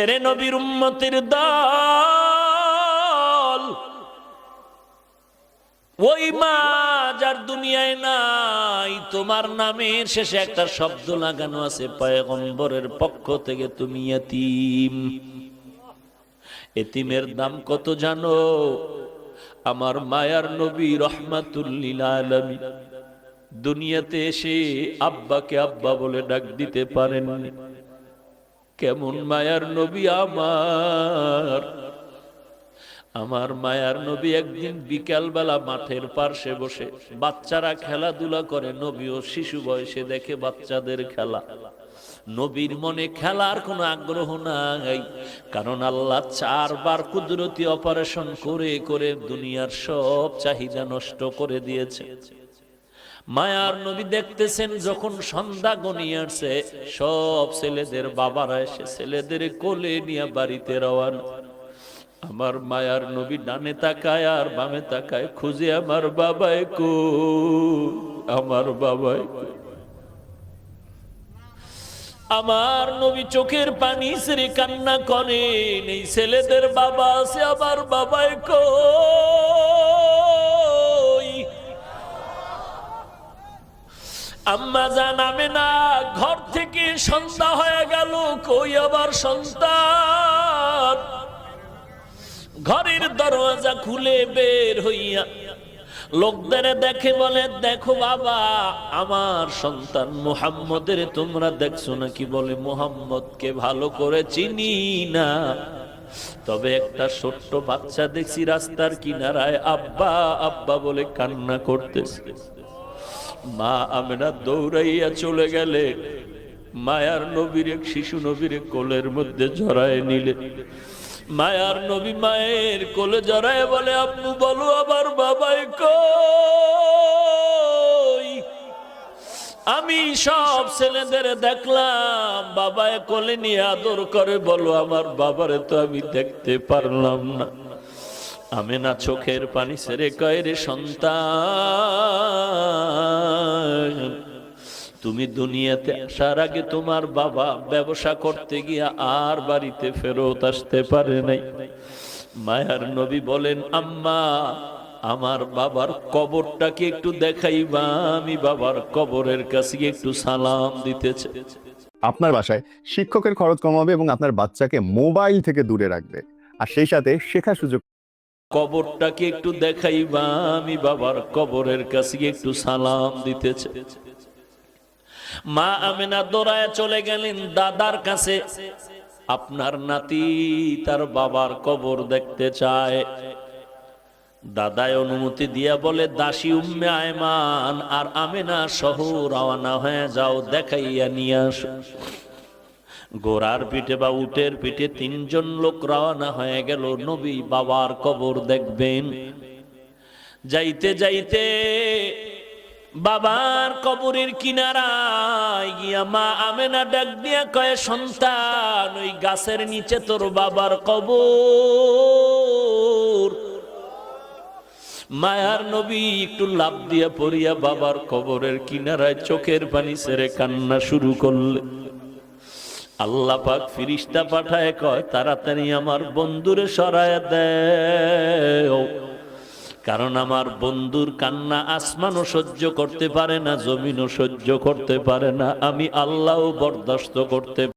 এরে নবীর উম্মতের দল, ওই মা যার দুনিয়ায় নাই, তোমার নামের শেষে একটা শব্দ লাগানো আছে, পয়গম্বরের পক্ষ থেকে তুমি ইতিম। এতিমের দাম কত জানো? আমার মায়ার নবী রহমাতুল লিল আলামিন দুনিয়াতে এসে আব্বাকে আব্বা বলে ডাক দিতে পারেননি। কেমন মায়ার নবী আমার মায়ার নবী একদিন বিকালবেলা মাঠের পার্শ্বে বসে বাচ্চারা খেলাধুলা করে, নবীও শিশু বয়সে দেখে বাচ্চাদের খেলা। নবীর মনে খেলার কোনো আগ্রহ নাই, কারণ আল্লাহ 4 বার কুদরতি অপারেশন করে করে দুনিয়ার সব চাহিদা নষ্ট করে দিয়েছে। মায়ার নবী দেখতেছেন যখন সন্ধ্যা গনিয়ে আসছে, সব ছেলেদের বাবারা এসে ছেলেদের কোলে নিয়ে বাড়িতে রওয়ানা। আমার মায়ার নবী ডানে তাকায় আর বামে তাকায়, খুঁজে আমার বাবাই কই, আমার বাবাই কই। আমার নবী চোখের পানি ছেড়ে কান্না করেন, এই ছেলেদের বাবা আছে, আমার বাবাই কই। আম্মা জান আমেনা ঘর থেকে সন্ধ্যা হয়ে গেল, কই আবার সন্তান। ঘরের দরজা খুলে বের হইয়া লোকদের দেখে বলে, দেখো বাবা, আমার সন্তান মুহাম্মদের তোমরা দেখছো নাকি? বলে, মুহাম্মদকে ভালো করে চিনি না, তবে একটা ছোট্ট বাচ্চা দেখছি রাস্তার কিনারায় আব্বা আব্বা বলে কান্না করতেছে। মা আমেনা দৌড়াইয়া চলে গেলে মায়ার নবীর এক শিশু নবীর কোলের মধ্যে জড়ায় নিলে। মায়ার নবী মায়ের কোলে জড়ায় বলে, আম্মু বলো আবার বাবাই কই। আমি সব ছেলেদের দেখলাম বাবায় কোলে নিয়ে আদর করে, বলো আমার বাবারে তো আমি দেখতে পারলাম না। আমেনা চোখের পানি ছেড়ে কয়, রে সন্তান, তুমি দুনিয়াতে আসার আগে তোমার বাবা ব্যবসা করতে গিয়া আর বাড়িতে ফেরত আসতে পারে নাই। মায়ার নবী বলেন, আম্মা আমার বাবার কবরটাকে একটু দেখাইবা, আমি বাবার কবরের কাছে একটু সালাম দিতে চাই। আপনার বাসায় শিক্ষকের খরচ কমাবে এবং আপনার বাচ্চাকে মোবাইল থেকে দূরে রাখবে, আর সেই সাথে শেখার সুযোগ। কবরটাকে একটু দেখাইবা, আমি বাবার কবরের কাছে একটু সালাম দিতে চাই। মা আমেনা দৌড়ায় চলে গেলেন দাদার কাছে। আপনার নাতি তার বাবার কবর দেখতে চায়। দাদায় অনুমতি দিয়া বলে, দাসী উম্মে আয়মান আর আমেনা সহ রওনা হয়ে যাও, দেখাইয়া নিয়ে আসো। ঘোড়ার পিঠে বা উটের পিঠে 3 জন লোক রওনা হয়ে গেল, নবী বাবার কবর দেখবেন। যাইতে যাইতে বাবার কবরের কিনারায় গিয়া মা আমেনা ডাক দিয়া কয়, সন্তান, ওই গাছের নিচে তোর বাবার কবর। মায়ার নবী একটু লাফ দিয়া পড়িয়া বাবার কবরের কিনারায় চোখের পানি ছেড়ে কান্না শুরু করলে। আল্লাহ পাক ফিরিস্তা পাঠায় কয়, তাড়াতাড়ি আমার বন্ধুরে সরায়া দেও, কারণ আমার বন্ধুর কান্না আসমানও সহ্য করতে পারে না, জমিনও সহ্য করতে পারে না, আমি আল্লাহও বরদাস্ত করতে